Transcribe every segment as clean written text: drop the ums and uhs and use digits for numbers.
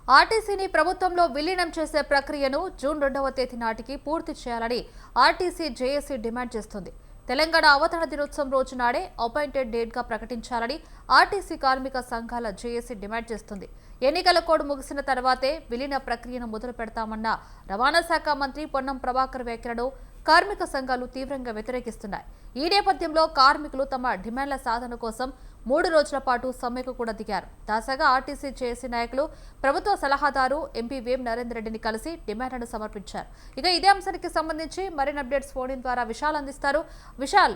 ఆర్టీసీని ప్రభుత్వంలో విలీనం చేసే ప్రక్రియను జూన్ 2వ తేదీ నాటికి పూర్తి చేయాలని ఆర్టీసీ జేఏసీ డిమాండ్ చేస్తుంది. తెలంగాణ అవతరణ దినోత్సవం రోజు నాడే అపాయింటెడ్ డేట్గా ప్రకటించాలని ఆర్టీసీ కార్మిక సంఘాల జేఏసీ డిమాండ్ చేస్తుంది. ఎన్నికల కోడ్ ముగిసిన తర్వాతే విలీన ప్రక్రియను మొదలు పెడతామన్న రవాణా శాఖ మంత్రి పొన్నం ప్రభాకర్ వ్యాఖ్యలను కార్మిక సంఘాలు తీవ్రంగా వ్యతిరేకిస్తున్నాయి. ఈ నేపథ్యంలో కార్మికులు తమ డిమాండ్ల సాధన కోసం 3 రోజుల పాటు సమ్మెకు కూడా దిగారు. తాజాగా ఆర్టీసీ జేఏసీ నాయకులు ప్రభుత్వ సలహాదారు ఎంపీ వేం నరేందర్ రెడ్డిని కలిసి డిమాండ్లను సమర్పించారు. ఇక ఇదే అంశానికి సంబంధించి మరిన్ని అప్డేట్స్ ఫోన్ ఇన్ ద్వారా విశాల్ అందిస్తారు. విశాల్,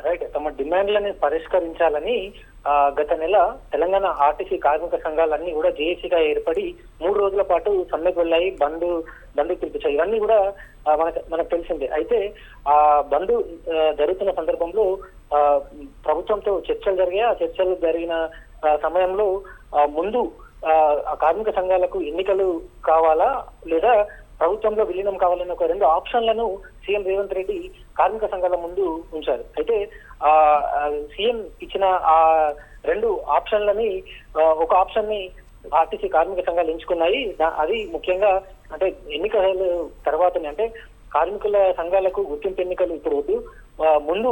రైట్, తమ డిమాండ్లని పరిష్కరించాలని గత నెల తెలంగాణ ఆర్టీసీ కార్మిక సంఘాలన్నీ కూడా జేఏసీగా ఏర్పడి 3 రోజుల పాటు సమ్మెకు వెళ్ళాయి, బంద్ పిలిపించాయి. ఇవన్నీ కూడా మనకు తెలిసిందే. అయితే ఆ బంద్ జరుగుతున్న సందర్భంలో ప్రభుత్వంతో చర్చలు జరిగాయి. ఆ చర్చలు జరిగిన సమయంలో ముందు కార్మిక సంఘాలకు ఎన్నికలు కావాలా లేదా ప్రభుత్వంలో విలీనం కావాలన్న ఒక 2 ఆప్షన్లను సీఎం రేవంత్ రెడ్డి కార్మిక సంఘాల ముందు ఉంచారు. అయితే సీఎం ఇచ్చిన ఆ 2 ఆప్షన్లని ఒక ఆప్షన్ ని ఆర్టీసీ కార్మిక సంఘాలు ఎంచుకున్నాయి. అది ముఖ్యంగా అంటే ఎన్నికల తర్వాతనే, అంటే కార్మికుల సంఘాలకు గుర్తింపు ఎన్నికలు ఇప్పుడు వద్దు, ముందు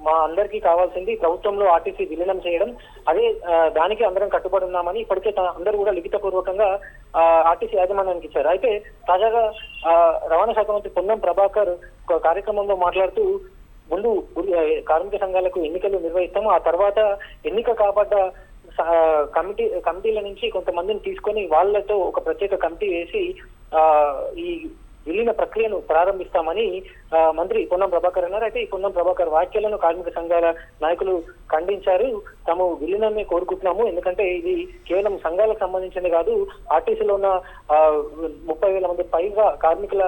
మా అందరికీ కావాల్సింది ప్రభుత్వంలో ఆర్టీసీ విలీనం చేయడం. అదే దానికి అందరం కట్టుబడి ఉన్నామని ఇప్పటికే అందరూ కూడా లిఖితపూర్వకంగా ఆర్టీసీ యాజమాన్యానికి ఇచ్చారు. అయితే తాజాగా రవాణా శాఖ మంత్రి పొన్నం ప్రభాకర్ ఒక కార్యక్రమంలో మాట్లాడుతూ ముందు కార్మిక సంఘాలకు ఎన్నికలు నిర్వహిస్తాము, ఆ తర్వాత ఎన్నిక కాబడ్డ కమిటీల నుంచి కొంతమందిని తీసుకొని వాళ్ళతో ఒక ప్రత్యేక కమిటీ వేసి ఈ విలీన ప్రక్రియను ప్రారంభిస్తామని మంత్రి పొన్నం ప్రభాకర్ అన్నారు. అయితే ఈ పొన్నం ప్రభాకర్ వ్యాఖ్యలను కార్మిక సంఘాల నాయకులు ఖండించారు. తాము విలీనాన్ని కోరుకుంటున్నాము, ఎందుకంటే ఇది కేవలం సంఘాలకు సంబంధించింది కాదు, ఆర్టీసీలో ఉన్న 30,000 మంది పైగా కార్మికుల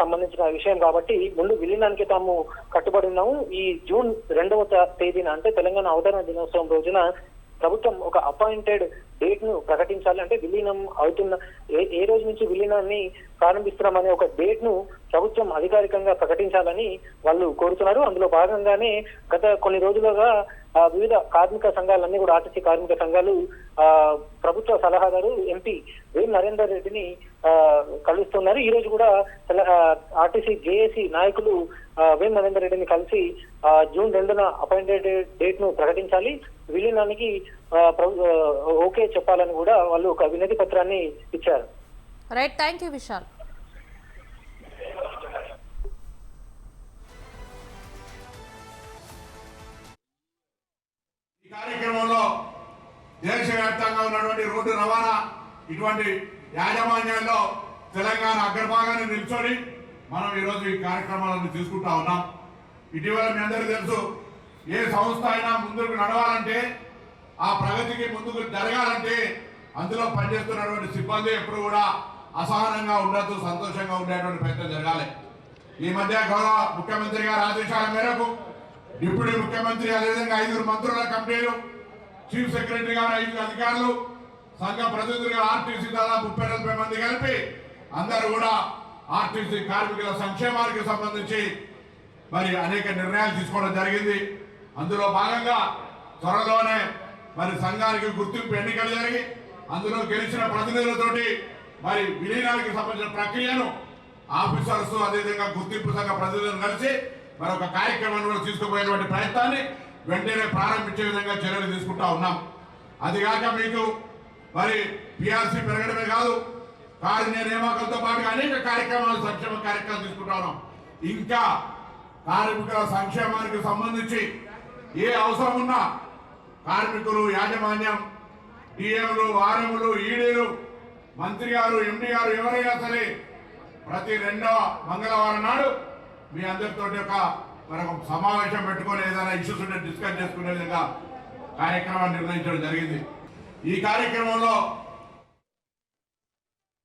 సంబంధించిన విషయం కాబట్టి ముందు విలీనానికి తాము కట్టుబడి ఉన్నాము. ఈ జూన్ 2వ తేదీన అంటే తెలంగాణ అవతరణ దినోత్సవం రోజున ప్రభుత్వం ఒక అపాయింటెడ్ డేట్ ను ప్రకటించాలి. అంటే విలీనం అవుతున్న ఏ రోజు నుంచి విలీనాన్ని ప్రారంభిస్తున్నామనే ఒక డేట్ ను ప్రభుత్వం అధికారికంగా ప్రకటించాలని వాళ్ళు కోరుతున్నారు. అందులో భాగంగానే గత కొన్ని రోజులుగా వివిధ కార్మిక సంఘాలన్నీ కూడా ఆర్టీసీ కార్మిక సంఘాలు ప్రభుత్వ సలహాదారు ఎంపీ వేం నరేందర్ రెడ్డిని కలుస్తున్నారు. ఈ రోజు కూడా ఆర్టీసీ జేఏసీ నాయకులు వేం నరేందర్ రెడ్డిని కలిసి జూన్ 2న అపాయింటెడ్ డేట్ ను ప్రకటించాలి, విలీనానికి ఓకే చెప్పాలని కూడా వాళ్ళు ఒక వినతి పత్రాన్ని ఇచ్చారు. Right, thank you Vishal. ఈ కార్యక్రమంలో దేశవ్యాప్తంగా ఉన్నటువంటి రోడ్డు రవాణా ఇటువంటి యాజమాన్యాల్లో తెలంగాణ అగ్రభాగాన్ని నిల్చొని మనం ఈరోజు ఈ కార్యక్రమాలను తీసుకుంటా ఉన్నాం. ఇటీవల మీ అందరికీ తెలుసు, ఏ సంస్థ అయినా ముందుకు నడవాలంటే, ఆ ప్రగతికి ముందుకు జరగాలంటే అందులో పనిచేస్తున్నటువంటి సిబ్బంది ఎప్పుడు కూడా అసహనంగా ఉండద్దు, సంతోషంగా ఉండేటువంటి ప్రయత్నం జరగాలి. ఈ మధ్య గౌరవ ముఖ్యమంత్రి గారి ఆదేశాల మేరకు డిప్యూటీ ముఖ్యమంత్రి, అదేవిధంగా 5 మంత్రుల కమిటీలు, చీఫ్ సెక్రటరీ గారు 5 అధికారులు, సంఘ ప్రతినిధులుగా ఆర్టీసీ దాదాపు 30-40 మంది కలిపి అందరూ కూడా ఆర్టీసీ కార్మికుల సంక్షేమానికి సంబంధించి మరి అనేక నిర్ణయాలు తీసుకోవడం జరిగింది. అందులో భాగంగా త్వరలోనే మరి సంఘానికి గుర్తింపు ఎన్నికలు జరిగి అందులో గెలిచిన ప్రతినిధులతోటి మరి విలీనానికి సంబంధించిన ప్రక్రియను ఆఫీసర్స్, అదేవిధంగా గుర్తింపు సంఘ ప్రతినిధులను కలిసి మరొక కార్యక్రమాన్ని కూడా తీసుకుపోయేటువంటి ప్రయత్నాన్ని వెంటనే ప్రారంభించే విధంగా చర్యలు తీసుకుంటా ఉన్నాం. అదిగాక మీకు మరి పిఆర్సీ పెరగడమే కాదు, కారుణ్య నియామకాలతో పాటుగా అనేక కార్యక్రమాలు, సంక్షేమ కార్యక్రమాలు తీసుకుంటా ఉన్నాం. ఇంకా కార్మికుల సంక్షేమానికి సంబంధించి ఏ అవసరం ఉన్నా కార్మికులు, యాజమాన్యం, డిఎంలు, ఆర్ఎంలు, ఈడీలు, మంత్రి గారు, ఎండి గారు ఎవరైనా సరే ప్రతి 2వ మంగళవారం నాడు మీ అందరితో మరొక సమావేశం పెట్టుకొని ఏదైనా ఇష్యూస్ ఉంటే డిస్కస్ చేసుకునే విధంగా కార్యక్రమాన్ని నిర్ణయించడం జరిగింది. ఈ కార్యక్రమంలో